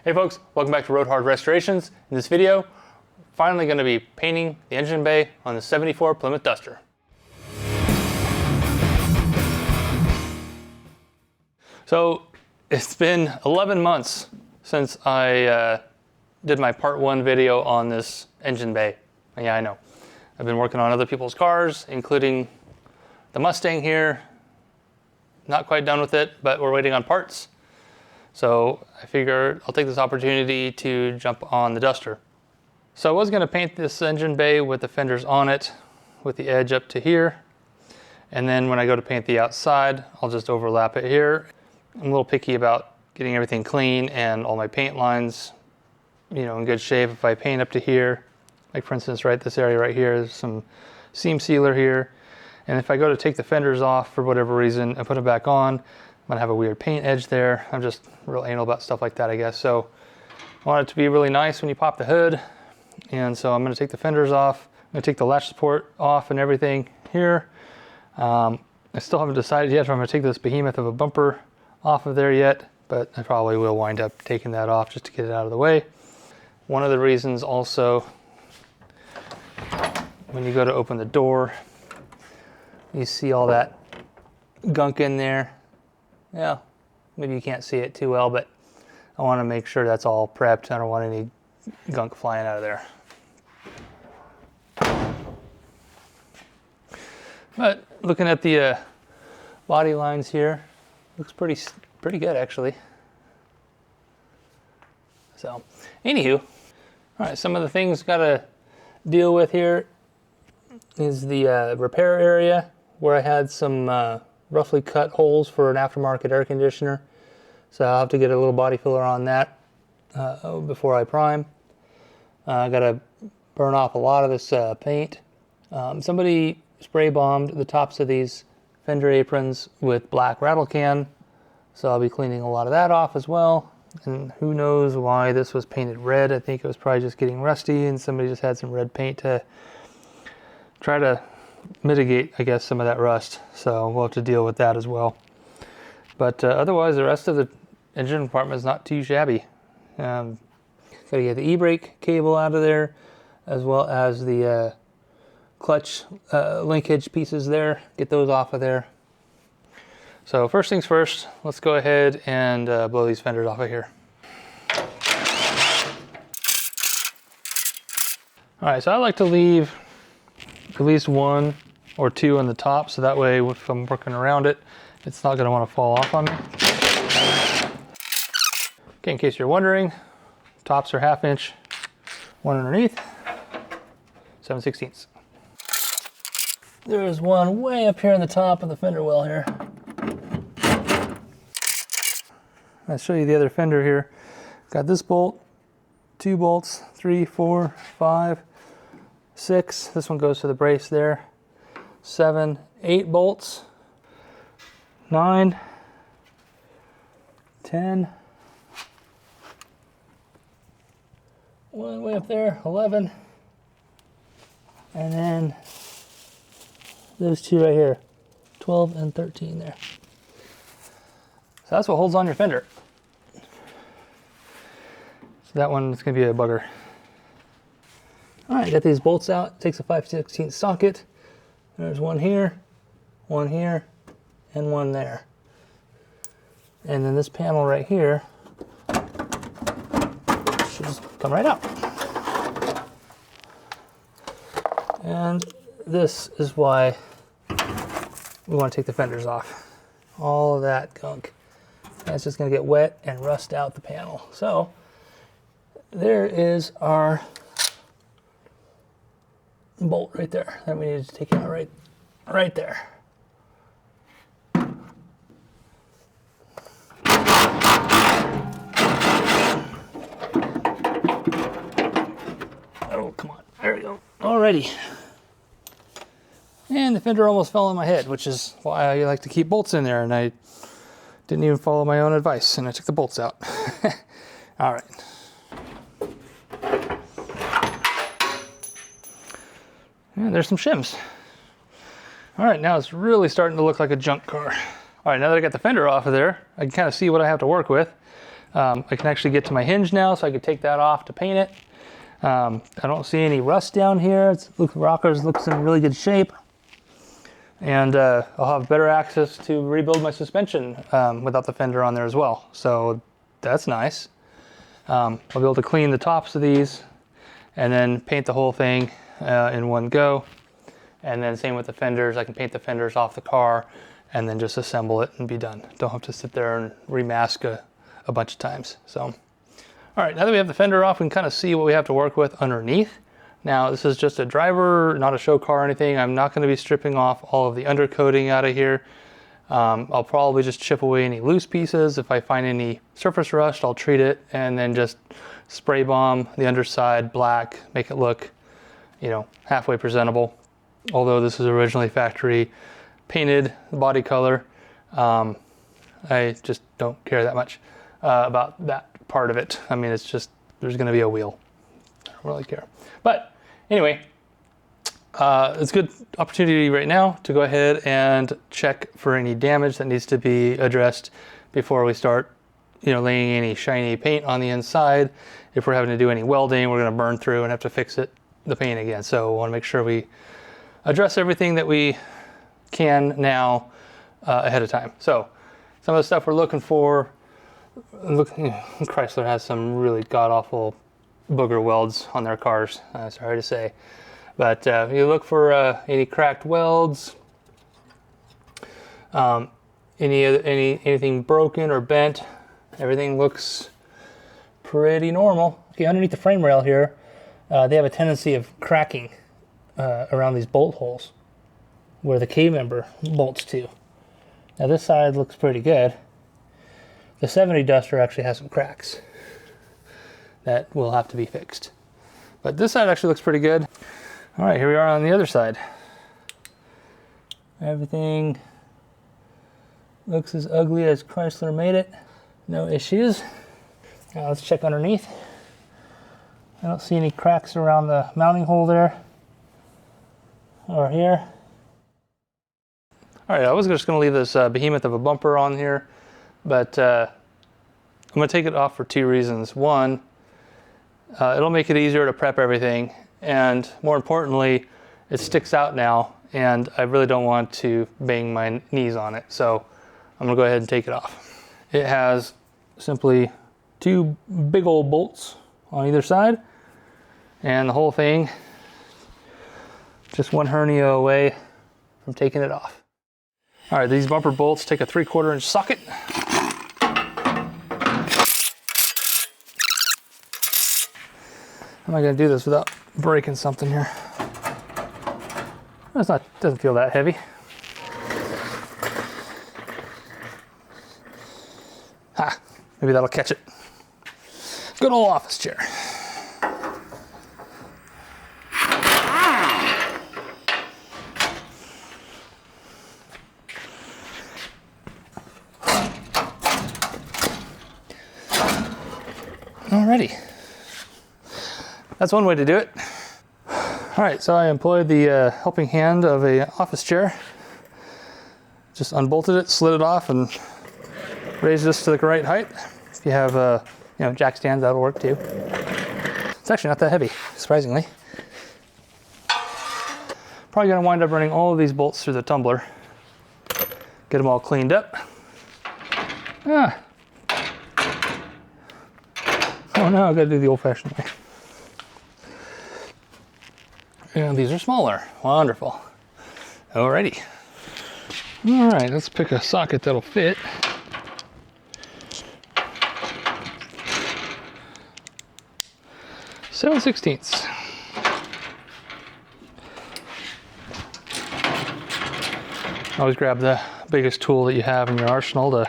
Hey folks, welcome back to Road Hard Restorations. In this video, finally going to be painting the engine bay on the 74 Plymouth Duster. So it's been 11 months since I did my part 1 video on this engine bay. Yeah, I know. I've been working on other people's cars, including the Mustang here. Not quite done with it, but we're waiting on parts. So I figured I'll take this opportunity to jump on the Duster. So I was going to paint this engine bay with the fenders on it, with the edge up to here. And then when I go to paint the outside, I'll just overlap it here. I'm a little picky about getting everything clean and all my paint lines, in good shape. If I paint up to here, like for instance, right this area right here, there's some seam sealer here. And if I go to take the fenders off for whatever reason and put them back on, I'm gonna have a weird paint edge there. I'm just real anal about stuff like that, I guess. So I want it to be really nice when you pop the hood. And so I'm gonna take the fenders off. I'm gonna take the latch support off and everything here. I still haven't decided yet if I'm gonna take this behemoth of a bumper off of there yet, but I probably will wind up taking that off just to get it out of the way. One of the reasons also, when you go to open the door, you see all that gunk in there. Yeah, maybe you can't see it too well, but I want to make sure that's all prepped. I don't want any gunk flying out of there. But looking at the body lines here, looks pretty good actually. So, anywho, all right, some of the things got to deal with here is the repair area where I had some roughly cut holes for an aftermarket air conditioner. So I'll have to get a little body filler on that before I prime. I got to burn off a lot of this paint. Somebody spray bombed the tops of these fender aprons with black rattle can. So I'll be cleaning a lot of that off as well. And who knows why this was painted red. I think it was probably just getting rusty and somebody just had some red paint to try to mitigate, I guess, some of that rust. So we'll have to deal with that as well. But otherwise, the rest of the engine compartment is not too shabby. Got to get the e-brake cable out of there, as well as the clutch linkage pieces there. Get those off of there. So first things first, let's go ahead and blow these fenders off of here. All right, so I like to leave at least 1 or 2 on the top, so that way if I'm working around it, it's not going to want to fall off on me. Okay, in case you're wondering, tops are 1/2 inch, 1 underneath, 7/16. There is one way up here on the top of the fender well here. I'll show you the other fender here. Got this bolt, 2 bolts, 3, 4, 5, 6. This one goes to the brace there. 7, 8 bolts. 9, 10. One way up there, 11. And then those 2 right here, 12 and 13 there. So that's what holds on your fender. So that one is going to be a bugger. All right, got these bolts out. It takes a 5/16 socket. There's one here, and one there. And then this panel right here should just come right out. And this is why we want to take the fenders off. All of that gunk. That's just going to get wet and rust out the panel. So there is our bolt right there that we need to take out right there. Oh, come on. There we go. Alrighty. And the fender almost fell on my head, which is why I like to keep bolts in there, and I didn't even follow my own advice, and I took the bolts out. All right. And there's some shims. All right, now it's really starting to look like a junk car. All right, now that I got the fender off of there, I can kind of see what I have to work with. I can actually get to my hinge now, so I could take that off to paint it. I don't see any rust down here. Rockers looks in really good shape. And I'll have better access to rebuild my suspension without the fender on there as well. So that's nice. I'll be able to clean the tops of these and then paint the whole thing in one go. And then same with the fenders. I can paint the fenders off the car and then just assemble it and be done. Don't have to sit there and remask a bunch of times. So, all right, now that we have the fender off, we can kind of see what we have to work with underneath. Now, this is just a driver, not a show car or anything. I'm not going to be stripping off all of the undercoating out of here. I'll probably just chip away any loose pieces. If I find any surface rust, I'll treat it and then just spray bomb the underside black, make it look, you know, halfway presentable. Although this is originally factory painted body color, I just don't care that much about that part of it. I mean, it's just, there's going to be a wheel. I don't really care. But anyway, it's a good opportunity right now to go ahead and check for any damage that needs to be addressed before we start, you know, laying any shiny paint on the inside. If we're having to do any welding, we're going to burn through and have to fix the paint again. So we want to make sure we address everything that we can now ahead of time. So some of the stuff we're looking for, Chrysler has some really god-awful booger welds on their cars, sorry to say. But you look for any cracked welds, anything broken or bent. Everything looks pretty normal. Okay, underneath the frame rail here, they have a tendency of cracking around these bolt holes where the K-member bolts to. Now this side looks pretty good. The 70 Duster actually has some cracks that will have to be fixed. But this side actually looks pretty good. All right, here we are on the other side. Everything looks as ugly as Chrysler made it. No issues. Now let's check underneath. I don't see any cracks around the mounting hole there or here. All right, I was just gonna leave this behemoth of a bumper on here, but I'm gonna take it off for two reasons. One, it'll make it easier to prep everything, and more importantly, it sticks out now, and I really don't want to bang my knees on it, so I'm gonna go ahead and take it off. It has simply two big old bolts on either side, and the whole thing just one hernia away from taking it off. All right, these bumper bolts take a 3/4 inch socket. How am I gonna do this without breaking something here? Doesn't feel that heavy. Ha, maybe that'll catch it. Good old office chair. Alrighty, that's one way to do it. All right, so I employed the helping hand of a office chair. Just unbolted it, slid it off, and raised this to the right height. If you have, you know, jack stands, that'll work too. It's actually not that heavy, surprisingly. Probably gonna wind up running all of these bolts through the tumbler. Get them all cleaned up. Ah. Oh no, I gotta do the old-fashioned way. And these are smaller. Wonderful. Alrighty. All right, let's pick a socket that'll fit. Seven 16ths. Always grab the biggest tool that you have in your arsenal to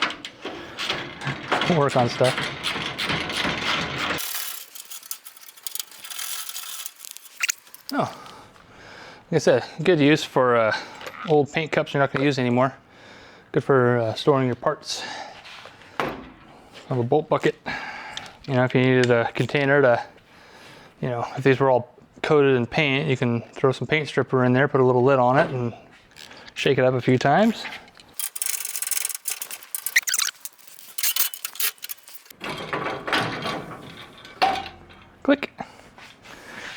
work on stuff. Oh, like I said, good use for old paint cups you're not going to use anymore. Good for storing your parts. Have a bolt bucket. You know, if you needed a container to, you know, if these were all coated in paint, you can throw some paint stripper in there, put a little lid on it, and shake it up a few times.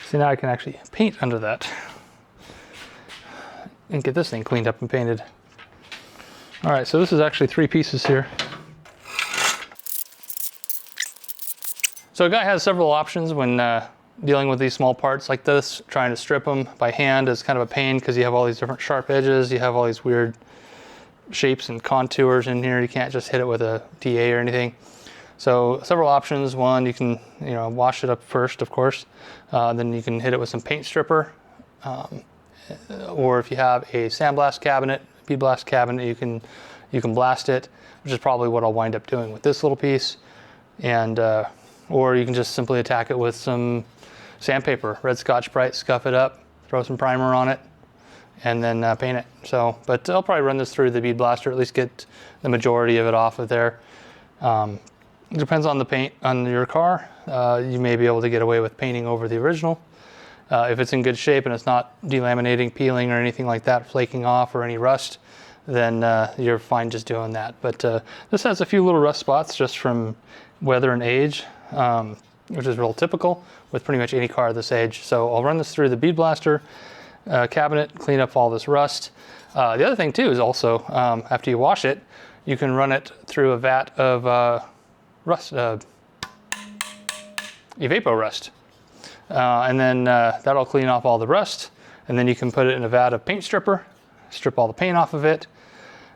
So now I can actually paint under that and get this thing cleaned up and painted. All right, so this is actually 3 pieces here. So a guy has several options when dealing with these small parts like this. Trying to strip them by hand is kind of a pain because you have all these different sharp edges, you have all these weird shapes and contours in here. You can't just hit it with a DA or anything. So several options. One, you can wash it up first, of course. Then you can hit it with some paint stripper. Or if you have a sandblast cabinet, bead blast cabinet, you can blast it, which is probably what I'll wind up doing with this little piece. And or you can just simply attack it with some sandpaper, red Scotch-Brite, scuff it up, throw some primer on it, and then paint it. So, but I'll probably run this through the bead blaster, at least get the majority of it off of there. It depends on the paint on your car. You may be able to get away with painting over the original. If it's in good shape and it's not delaminating, peeling, or anything like that, flaking off, or any rust, then you're fine just doing that. But this has a few little rust spots just from weather and age, which is real typical with pretty much any car this age. So I'll run this through the bead blaster cabinet, clean up all this rust. The other thing too is also after you wash it, you can run it through a vat of rust, Evapo rust. And then that'll clean off all the rust, and then you can put it in a vat of paint stripper, strip all the paint off of it,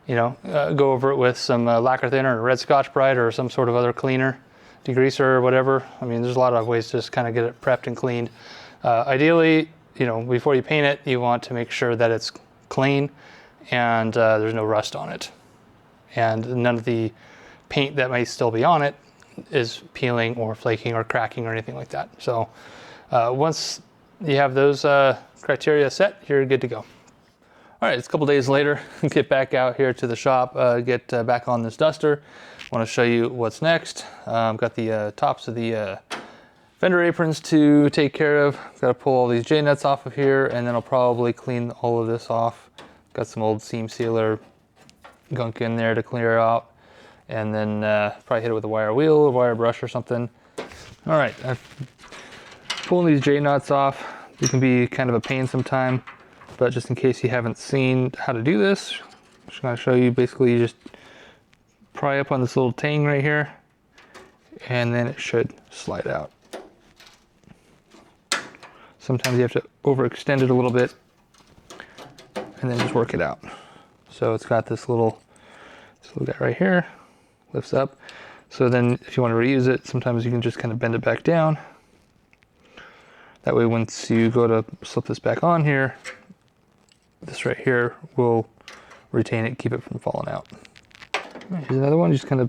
go over it with some lacquer thinner or red Scotch-Brite or some sort of other cleaner, degreaser or whatever. I mean, there's a lot of ways to just kind of get it prepped and cleaned. Ideally, before you paint it, you want to make sure that it's clean and there's no rust on it. And none of the paint that may still be on it is peeling or flaking or cracking or anything like that. So once you have those criteria set, you're good to go. All right, it's a couple days later. Get back out here to the shop, get back on this duster. Want to show you what's next. Got the tops of the fender aprons to take care of. Got to pull all these J-nuts off of here, and then I'll probably clean all of this off. Got some old seam sealer gunk in there to clear out. And then probably hit it with a wire wheel or wire brush or something. All right, I'm pulling these J-nuts off. It can be kind of a pain sometime, but just in case you haven't seen how to do this, I'm just gonna show you. Basically, you just pry up on this little tang right here, and then it should slide out. Sometimes you have to overextend it a little bit, and then just work it out. So it's got this little guy right here. Lifts up. So then if you want to reuse it, sometimes you can just kind of bend it back down. That way once you go to slip this back on here, this right here will retain it, keep it from falling out. Here's another one, just kind of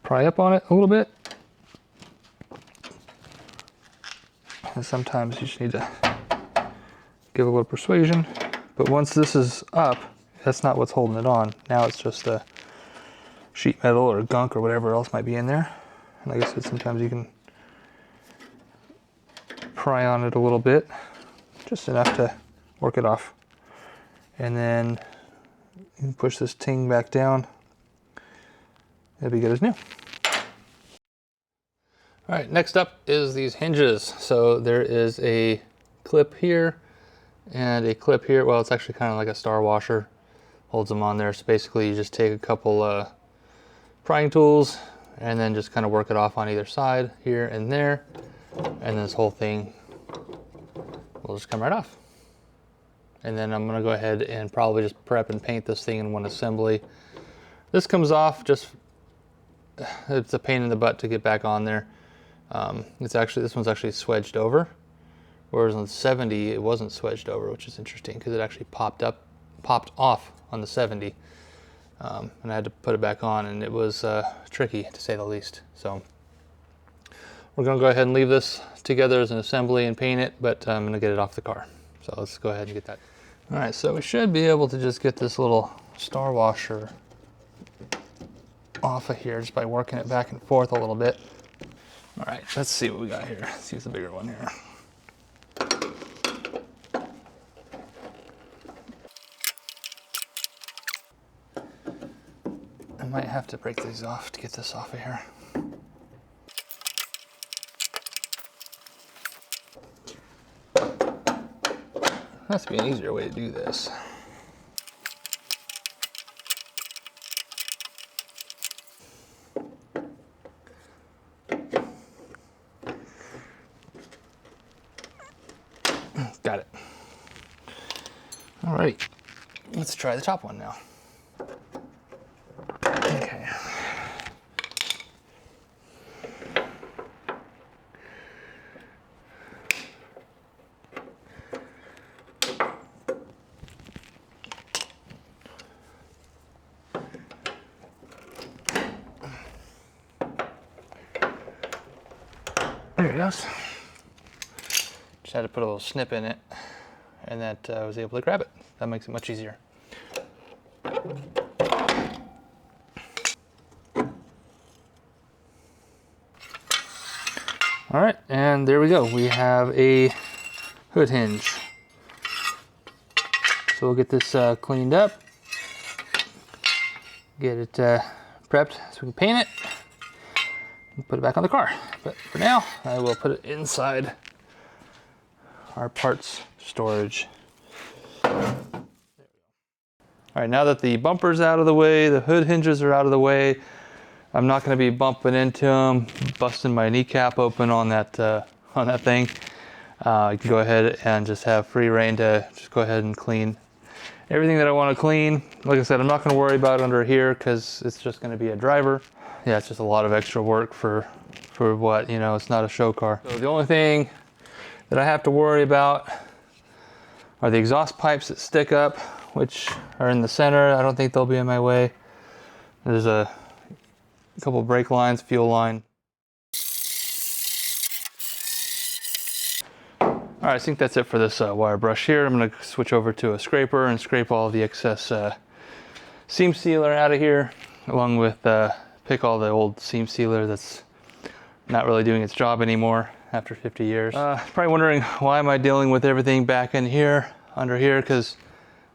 pry up on it a little bit. And sometimes you just need to give a little persuasion. But once this is up, that's not what's holding it on. Now it's just a sheet metal or gunk or whatever else might be in there. And like I said, sometimes you can pry on it a little bit, just enough to work it off. And then you can push this ting back down. It'll be good as new. All right, next up is these hinges. So there is a clip here and a clip here. Well, it's actually kind of like a star washer, holds them on there. So basically you just take a couple prying tools and then just kind of work it off on either side here and there, and this whole thing will just come right off. And then I'm gonna go ahead and probably just prep and paint this thing in one assembly. This comes off, just it's a pain in the butt to get back on there. This one's actually swedged over, whereas on the 70 it wasn't swedged over, which is interesting because it actually popped off on the 70. And I had to put it back on, and it was tricky to say the least. So we're gonna go ahead and leave this together as an assembly and paint it, but I'm gonna get it off the car. So let's go ahead and get that. All right, so we should be able to just get this little star washer off of here just by working it back and forth a little bit. All right, let's see what we got here. Let's use the bigger one here. I might have to break these off to get this off of here. Has to be an easier way to do this. Got it. All right, let's try the top one now. Okay. There it goes. Just had to put a little snip in it, and that I was able to grab it. That makes it much easier. All right, and there we go. We have a hood hinge. So we'll get this cleaned up, get it prepped so we can paint it, and put it back on the car. But for now, I will put it inside our parts storage. All right, now that the bumper's out of the way, the hood hinges are out of the way, I'm not going to be bumping into them, busting my kneecap open on that thing. You can go ahead and just have free reign to just go ahead and clean everything that I want to clean. Like I said, I'm not going to worry about under here because it's just going to be a driver. Yeah, it's just a lot of extra work for what, you know, it's not a show car. So the only thing that I have to worry about are the exhaust pipes that stick up, which are in the center. I don't think they'll be in my way. There's a couple brake lines, fuel line. All right, I think that's it for this wire brush here. I'm gonna switch over to a scraper and scrape all of the excess seam sealer out of here, along with pick all the old seam sealer that's not really doing its job anymore after 50 years. Probably wondering why am I dealing with everything back in here, under here, because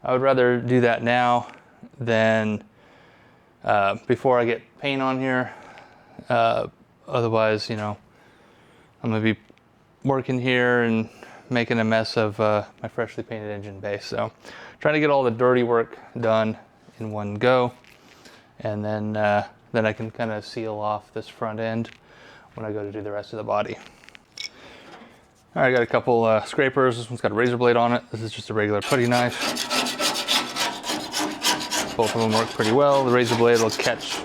I would rather do that now than before I get paint on here. Otherwise, you know, I'm gonna be working here and making a mess of my freshly painted engine bay. So trying to get all the dirty work done in one go, and then I can kind of seal off this front end when I go to do the rest of the body. All right, I got a couple scrapers. This one's got a razor blade on it. This is just a regular putty knife. Both of them work pretty well. The razor blade will catch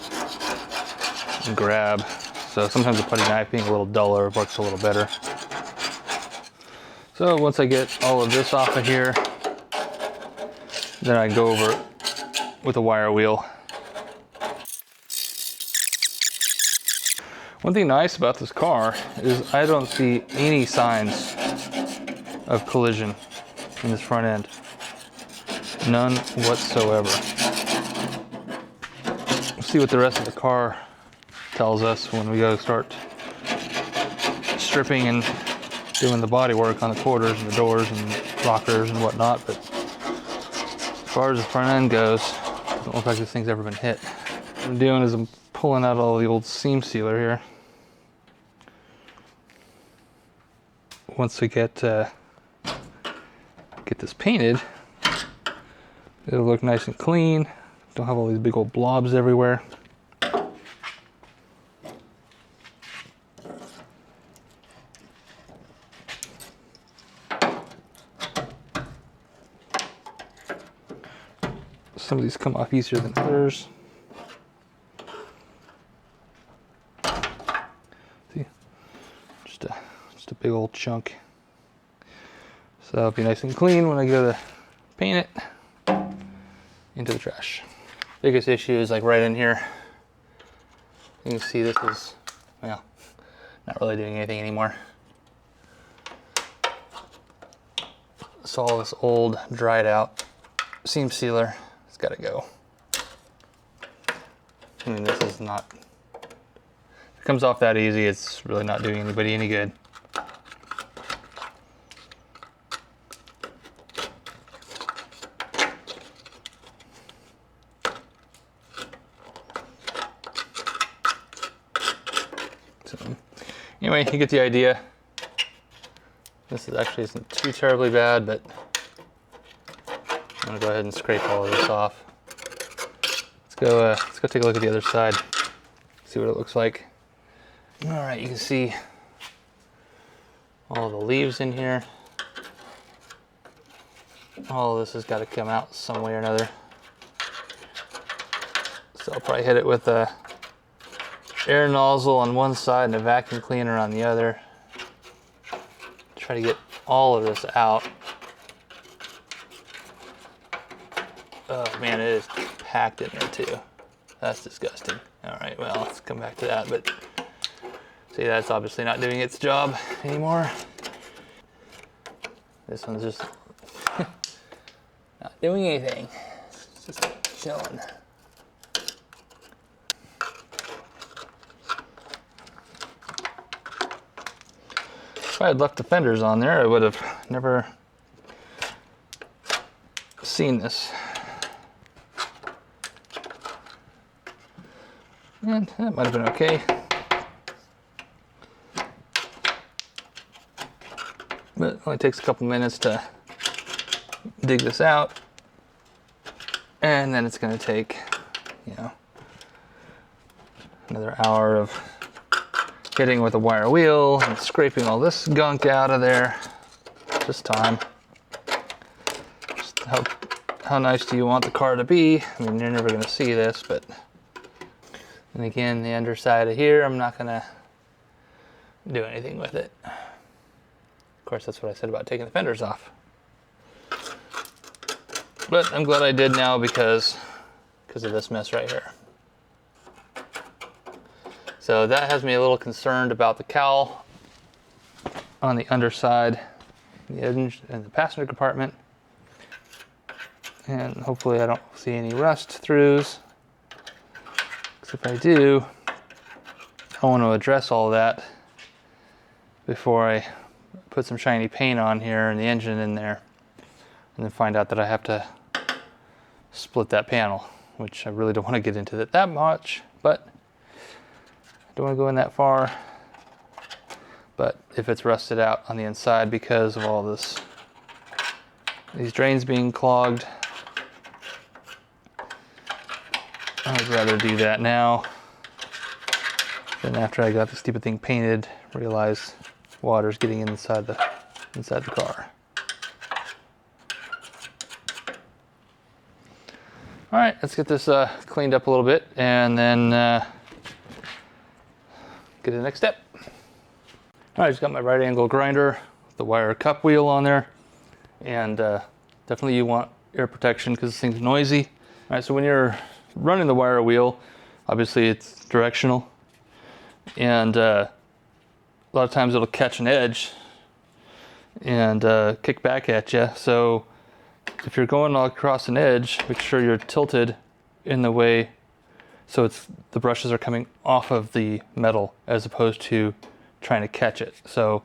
and grab. So sometimes the putty knife, being a little duller, works a little better. So once I get all of this off of here, then I can go over it with a wire wheel. One thing nice about this car is I don't see any signs of collision in this front end. None whatsoever. We'll see what the rest of the car tells us when we go start stripping and doing the body work on the quarters and the doors and rockers and whatnot. But as far as the front end goes, it doesn't look like this thing's ever been hit. What I'm doing is I'm pulling out all the old seam sealer here. Once we get this painted, it'll look nice and clean. Don't have all these big old blobs everywhere. Some of these come off easier than others. See, just a big old chunk. So it'll be nice and clean when I go to paint it into the trash. Biggest issue is like right in here. You can see this is, well, not really doing anything anymore. So all this old, dried out seam sealer, it's gotta go. I mean, this is not, if it comes off that easy, it's really not doing anybody any good. So, anyway, you get the idea. This is actually isn't too terribly bad, but I'm gonna go ahead and scrape all of this off. Let's go take a look at the other side, see what it looks like. All right, you can see all the leaves in here. All of this has got to come out some way or another. So I'll probably hit it with a air nozzle on one side and a vacuum cleaner on the other. Try to get all of this out. Oh man, it is packed in there too. That's disgusting. All right, well, let's come back to that, but see, that's obviously not doing its job anymore. This one's just not doing anything. It's just chilling. If I had left the fenders on there, I would have never seen this. And that might have been okay. But it only takes a couple minutes to dig this out. And then it's going to take, you know, another hour of hitting with a wire wheel and scraping all this gunk out of there. Just time. Just how nice do you want the car to be? I mean, you're never going to see this, but... And again, the underside of here, I'm not going to do anything with it. Of course, that's what I said about taking the fenders off. But I'm glad I did now because of this mess right here. So that has me a little concerned about the cowl on the underside, the edge, and the passenger compartment. And hopefully I don't see any rust throughs. Because if I do, I want to address all that before I put some shiny paint on here and the engine in there. And then find out that I have to split that panel, which I really don't want to get into that much, but I don't want to go in that far. But if it's rusted out on the inside because of all this, these drains being clogged, I'd rather do that now than after I got the stupid thing painted, realize water's getting inside the car. All right, let's get this cleaned up a little bit and then get to the next step. All right, just got my right angle grinder with the wire cup wheel on there. And definitely you want ear protection because this thing's noisy. All right, so when you're running the wire wheel, obviously it's directional. And a lot of times it'll catch an edge and kick back at you. So if you're going across an edge, make sure you're tilted in the way so the brushes are coming off of the metal as opposed to trying to catch it. So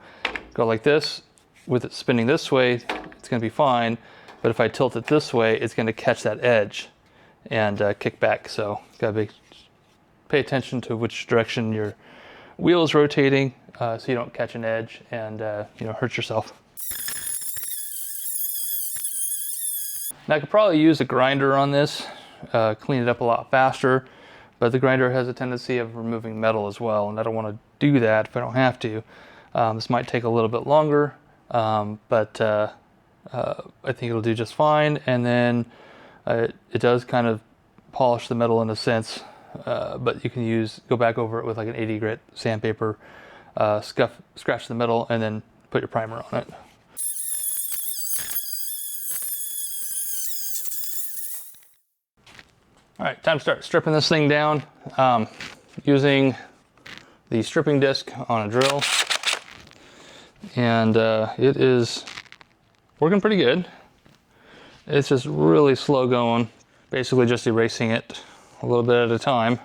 go like this, with it spinning this way, it's going to be fine. But if I tilt it this way, it's going to catch that edge and kick back. So gotta pay attention to which direction your wheel is rotating so you don't catch an edge and hurt yourself. Now I could probably use a grinder on this, clean it up a lot faster, but the grinder has a tendency of removing metal as well, and I don't want to do that if I don't have to. This might take a little bit longer, but I think it'll do just fine. And then it does kind of polish the metal in a sense, but you can go back over it with like an 80 grit sandpaper, scratch the metal, and then put your primer on it. All right, time to start stripping this thing down using the stripping disc on a drill. And it is working pretty good. It's just really slow going, basically just erasing it a little bit at a time.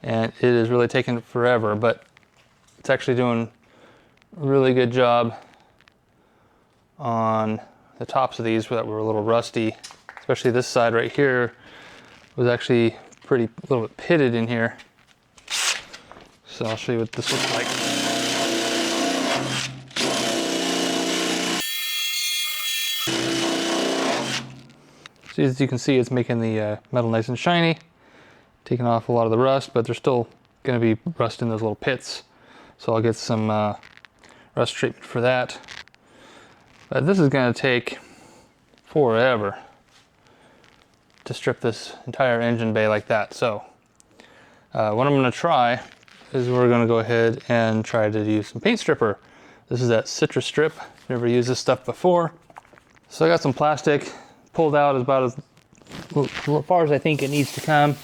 And it is really taking forever, but it's actually doing a really good job on the tops of these that were a little rusty, especially this side right here was actually a little bit pitted in here. So I'll show you what this looks like. So as you can see, it's making the metal nice and shiny, taking off a lot of the rust, but there's still going to be rust in those little pits. So I'll get some rust treatment for that. But this is going to take forever to strip this entire engine bay like that. So what I'm going to try is we're going to go ahead and try to use some paint stripper. This is that citrus strip. Never used this stuff before. So I got some plastic, pulled out about as far as I think it needs to come.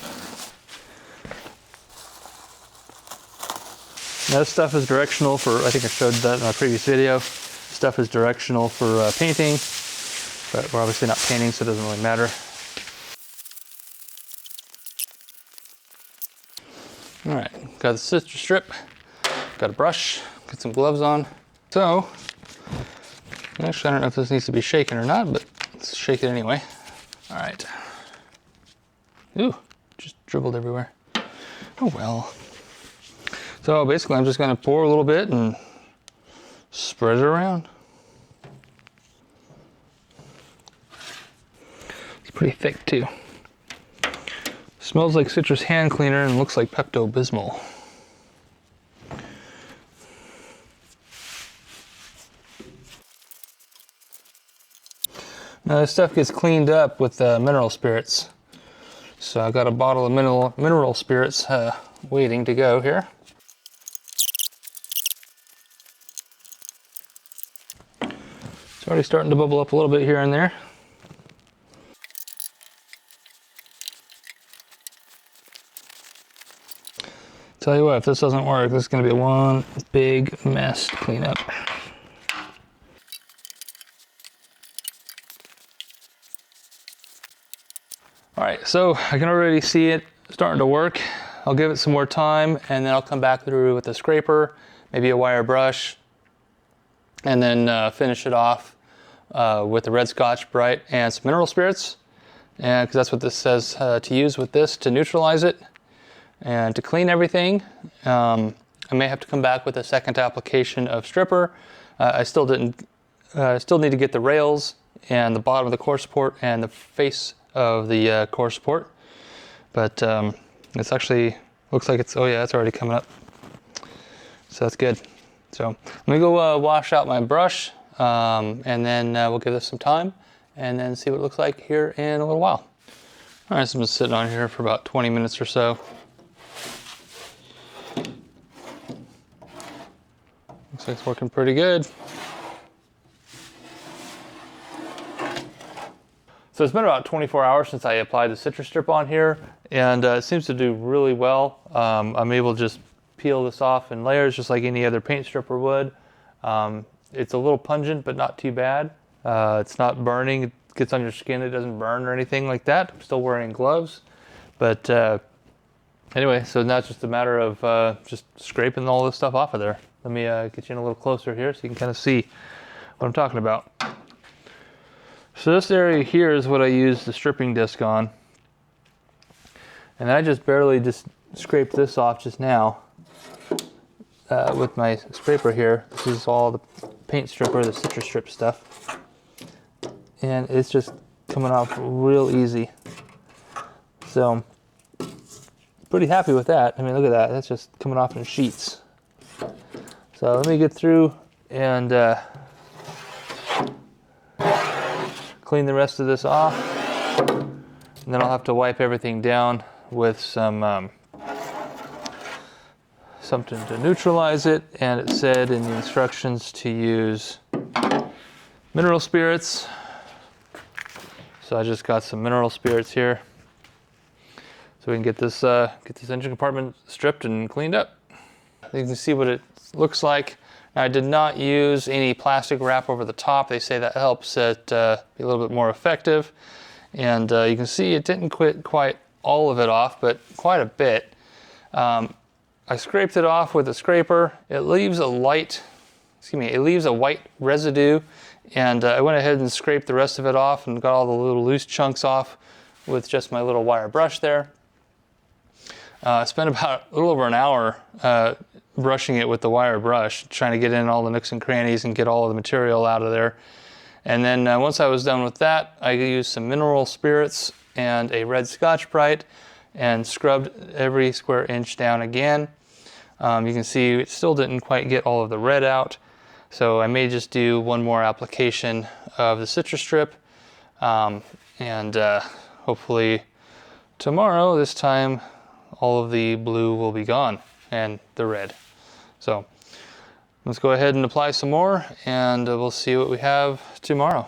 Now this stuff is directional for, I think I showed that in my previous video. This stuff is directional for painting, but we're obviously not painting, so it doesn't really matter. All right, got the citrus strip, got a brush, got some gloves on. So, actually I don't know if this needs to be shaken or not, but let's shake it anyway. All right. Ooh, just dribbled everywhere. Oh well. So basically I'm just gonna pour a little bit and spread it around. It's pretty thick too. Smells like citrus hand cleaner and looks like Pepto-Bismol. Now this stuff gets cleaned up with mineral spirits. So I got a bottle of mineral spirits waiting to go here. It's already starting to bubble up a little bit here and there. Tell you what, if this doesn't work, this is going to be one big mess to clean up. All right, so I can already see it starting to work. I'll give it some more time, and then I'll come back through with a scraper, maybe a wire brush, and then finish it off with the red Scotch Brite and some mineral spirits, and because that's what this says to use with this to neutralize it. And to clean everything, I may have to come back with a second application of stripper. I still need to get the rails and the bottom of the core support and the face of the core support. But it's actually, looks like it's, oh yeah, it's already coming up. So that's good. So let me go wash out my brush, and then we'll give this some time and then see what it looks like here in a little while. All right, so I'm just sitting on here for about 20 minutes or so. Looks like it's working pretty good. So it's been about 24 hours since I applied the citrus strip on here, and it seems to do really well. I'm able to just peel this off in layers just like any other paint stripper would. It's a little pungent, but not too bad. It's not burning. It gets on your skin. It doesn't burn or anything like that. I'm still wearing gloves. But anyway, so now it's just a matter of just scraping all this stuff off of there. Let me get you in a little closer here so you can kind of see what I'm talking about. So this area here is what I use the stripping disc on. And I just barely just scraped this off just now with my scraper here. This is all the paint stripper, the citrus strip stuff. And it's just coming off real easy. So, pretty happy with that. I mean, look at that. That's just coming off in sheets. So let me get through and clean the rest of this off. And then I'll have to wipe everything down with some something to neutralize it. And it said in the instructions to use mineral spirits. So I just got some mineral spirits here. So we can get this engine compartment stripped and cleaned up. You can see what it looks like. Now, I did not use any plastic wrap over the top. They say that helps it be a little bit more effective. And you can see it didn't quite all of it off, but quite a bit. I scraped it off with a scraper. It leaves a white residue. And I went ahead and scraped the rest of it off and got all the little loose chunks off with just my little wire brush there. I spent about a little over an hour brushing it with the wire brush, trying to get in all the nooks and crannies and get all of the material out of there. And then once I was done with that, I used some mineral spirits and a red Scotch-Brite and scrubbed every square inch down again. You can see it still didn't quite get all of the red out, so I may just do one more application of the citrus strip, and hopefully tomorrow, this time, all of the blue will be gone and the red. So let's go ahead and apply some more, and we'll see what we have tomorrow.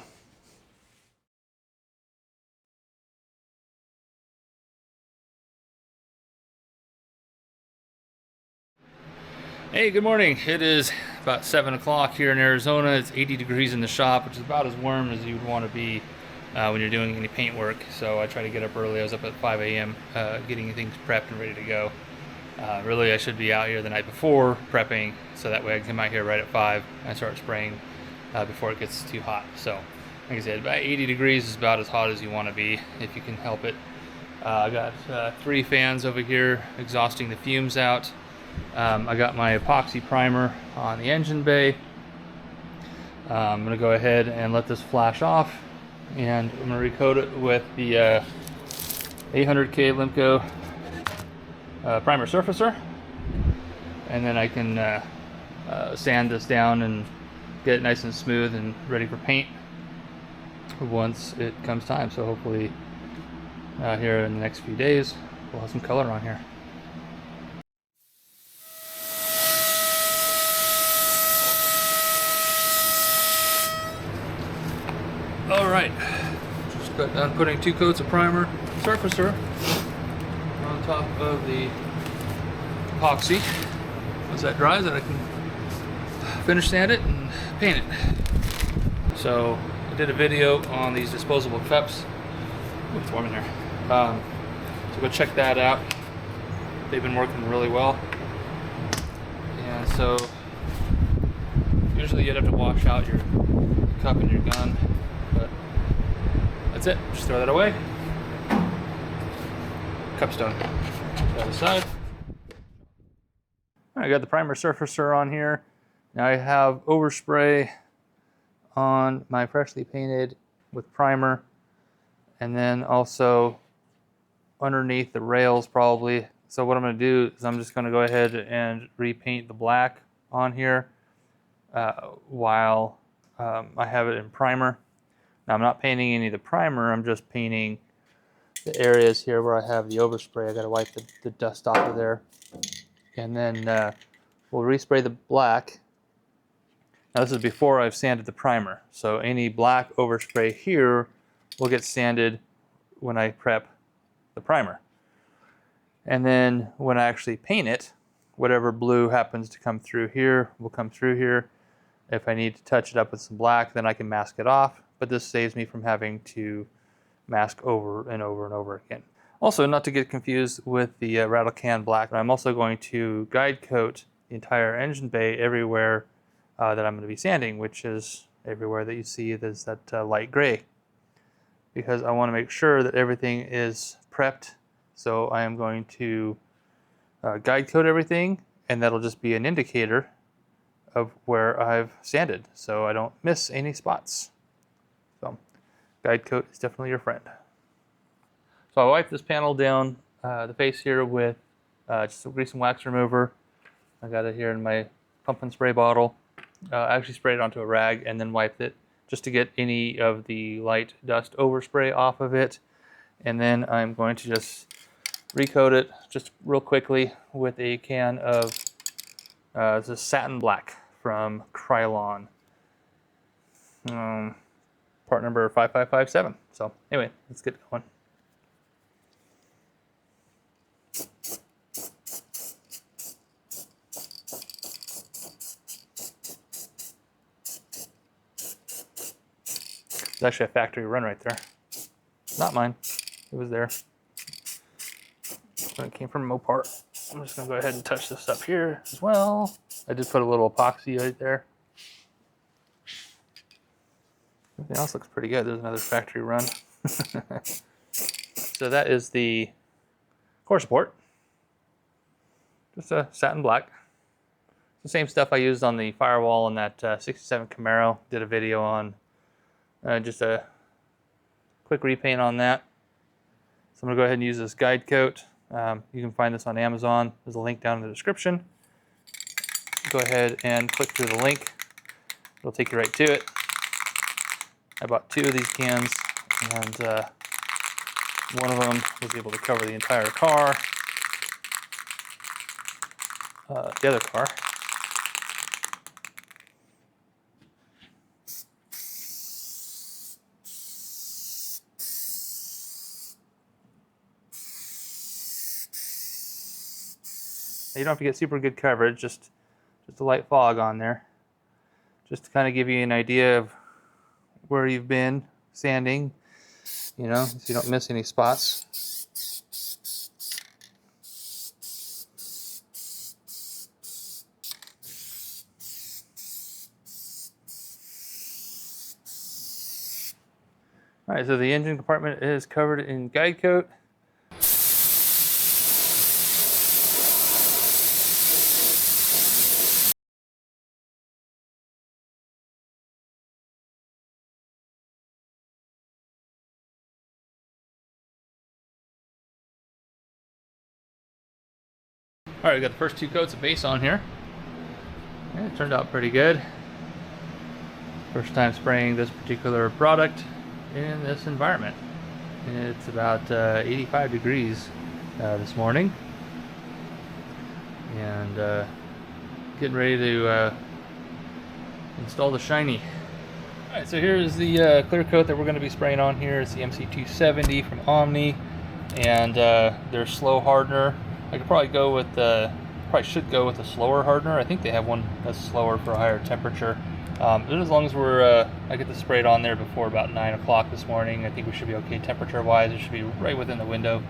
Hey, good morning. It is about 7 o'clock here in Arizona. It's 80 degrees in the shop, which is about as warm as you would want to be when you're doing any paint work. So I try to get up early. I was up at 5 a.m. Getting things prepped and ready to go. Really, I should be out here the night before prepping, so that way I can come out here right at 5 and start spraying before it gets too hot. So, like I said, about 80 degrees is about as hot as you want to be if you can help it. I got 3 fans over here exhausting the fumes out. I got my epoxy primer on the engine bay. I'm going to go ahead and let this flash off, and I'm going to recoat it with the 800K Limco primer surfacer, and then I can sand this down and get it nice and smooth and ready for paint once it comes time. So hopefully here in the next few days we'll have some color on here. Alright, just got done putting 2 coats of primer surfacer on top of the epoxy. Once that dries, then I can finish sand it and paint it. So I did a video on these disposable cups. Ooh, it's warm in there. So go check that out. They've been working really well. And so usually you'd have to wash out your cup and your gun, but that's it. Just throw that away. Cup's done. The other side. I got the primer surfacer on here. Now I have overspray on my freshly painted with primer, and then also underneath the rails probably. So what I'm going to do is I'm just going to go ahead and repaint the black on here while I have it in primer. Now I'm not painting any of the primer, I'm just painting the areas here where I have the overspray. I got to wipe the dust off of there. And then we'll respray the black. Now this is before I've sanded the primer. So any black overspray here will get sanded when I prep the primer. And then when I actually paint it, whatever blue happens to come through here will come through here. If I need to touch it up with some black, then I can mask it off. But this saves me from having to mask over and over and over again. Also, not to get confused with the rattle can black, I'm also going to guide coat the entire engine bay everywhere that I'm going to be sanding, which is everywhere that you see there's that light gray, because I want to make sure that everything is prepped. So I am going to guide coat everything, and that'll just be an indicator of where I've sanded, so I don't miss any spots. So guide coat is definitely your friend. So I wiped this panel down, the face here, with just a grease and wax remover. I got it here in my pump and spray bottle. I actually sprayed it onto a rag and then wiped it just to get any of the light dust overspray off of it. And then I'm going to just recoat it just real quickly with a can of this satin black from Krylon. Part number 5557. So anyway, let's get going. It's actually a factory run right there. Not mine. It was there. It came from Mopar. I'm just going to go ahead and touch this up here as well. I did put a little epoxy right there. Everything else looks pretty good. There's another factory run. So that is the core support. Just a satin black. It's the same stuff I used on the firewall on that 67 Camaro. Did a video on Just a quick repaint on that. So I'm going to go ahead and use this guide coat. You can find this on Amazon. There's a link down in the description. Go ahead and click through the link. It'll take you right to it. I bought 2 of these cans, and one of them was able to cover the entire car. The other car. You don't have to get super good coverage, just a light fog on there, just to kind of give you an idea of where you've been sanding, you know, so you don't miss any spots. All right, so the engine compartment is covered in guide coat. All right, we got the first 2 coats of base on here. And it turned out pretty good. First time spraying this particular product in this environment. It's about 85 degrees this morning. And getting ready to install the shiny. All right, so here's the clear coat that we're going to be spraying on here. It's the MC270 from Omni, and their slow hardener. I could probably go with probably should go with a slower hardener. I think they have one that's slower for a higher temperature. But as long as I get this sprayed on there before about 9 o'clock this morning, I think we should be okay temperature-wise. It should be right within the window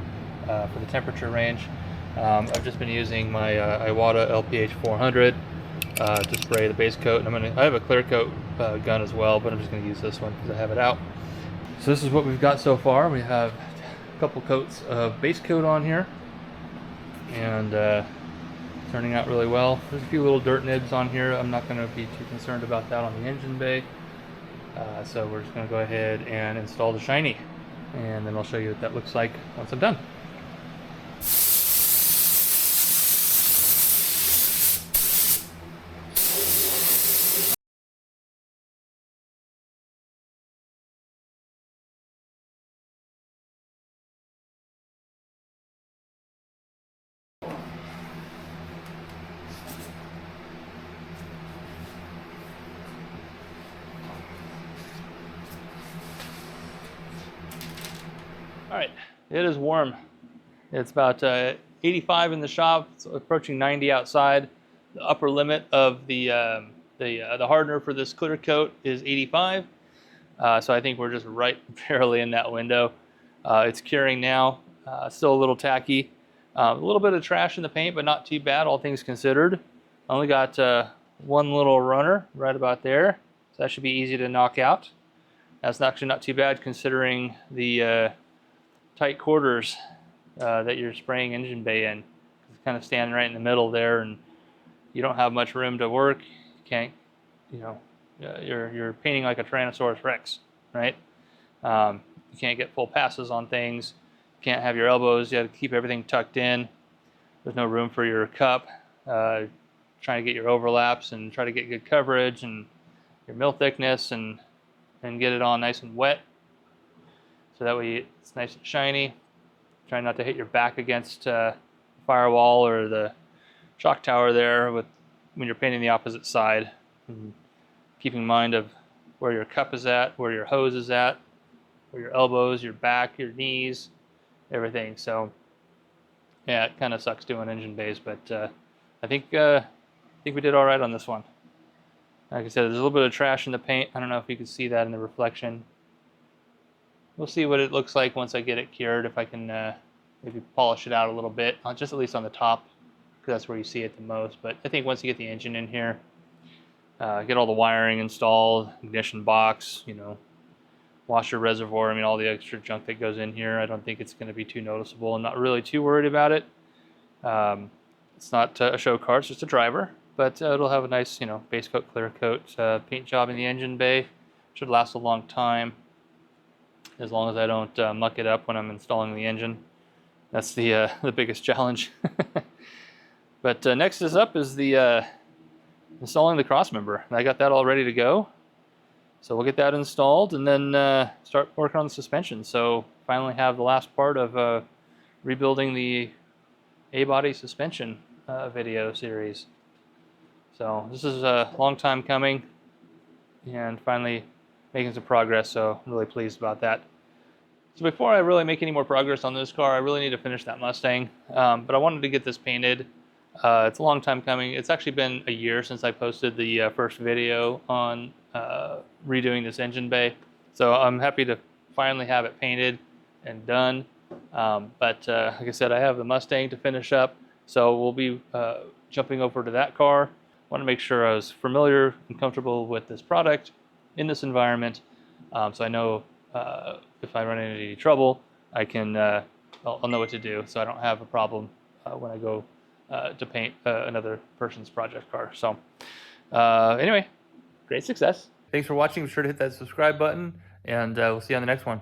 for the temperature range. I've just been using my Iwata LPH 400 to spray the base coat, and I have a clear coat gun as well, but I'm just going to use this one because I have it out. So this is what we've got so far. We have a couple coats of base coat on here, and turning out really well. There's a few little dirt nibs on here. I'm not going to be too concerned about that on the engine bay. So we're just going to go ahead and install the shiny, and then I'll show you what that looks like once I'm done. All right, it is warm. It's about 85 in the shop. It's approaching 90 outside. The upper limit of the hardener for this clear coat is 85. So I think we're just right barely in that window. It's curing now. Still a little tacky. A little bit of trash in the paint, but not too bad, all things considered. I only got one little runner right about there, so that should be easy to knock out. That's actually not too bad considering the tight quarters that you're spraying engine bay in. It's kind of standing right in the middle there, and you don't have much room to work. You can't, you know, you're painting like a Tyrannosaurus Rex, right? You can't get full passes on things. You can't have your elbows. You have to keep everything tucked in. There's no room for your cup. Trying to get your overlaps and try to get good coverage and your mill thickness and get it on nice and wet. So that way it's nice and shiny. Try not to hit your back against the firewall or the shock tower there when you're painting the opposite side. And keeping in mind of where your cup is at, where your hose is at, where your elbows, your back, your knees, everything. So yeah, it kind of sucks doing engine bays, but I think we did all right on this one. Like I said, there's a little bit of trash in the paint. I don't know if you can see that in the reflection. We'll see what it looks like once I get it cured, if I can maybe polish it out a little bit, just at least on the top, because that's where you see it the most. But I think once you get the engine in here, get all the wiring installed, ignition box, you know, washer reservoir, I mean, all the extra junk that goes in here, I don't think it's going to be too noticeable. I'm not really too worried about it. It's not a show car, it's just a driver, but it'll have a nice, you know, base coat, clear coat paint job in the engine bay. Should last a long time, as long as I don't muck it up when I'm installing the engine. That's the biggest challenge. But next is the installing the crossmember. I got that all ready to go. So we'll get that installed and then start working on the suspension. So finally have the last part of rebuilding the A-body suspension video series. So this is a long time coming and finally making some progress, so I'm really pleased about that. So before I really make any more progress on this car, I really need to finish that Mustang, but I wanted to get this painted. It's a long time coming. It's actually been a year since I posted the first video on redoing this engine bay, so I'm happy to finally have it painted and done. But like I said, I have the Mustang to finish up, so we'll be jumping over to that car. I want to make sure I was familiar and comfortable with this product in this environment, so I know if I run into any trouble, I can I'll know what to do, so I don't have a problem when I go to paint another person's project car. So anyway, great success. Thanks for watching. Be sure to hit that subscribe button, and we'll see you on the next one.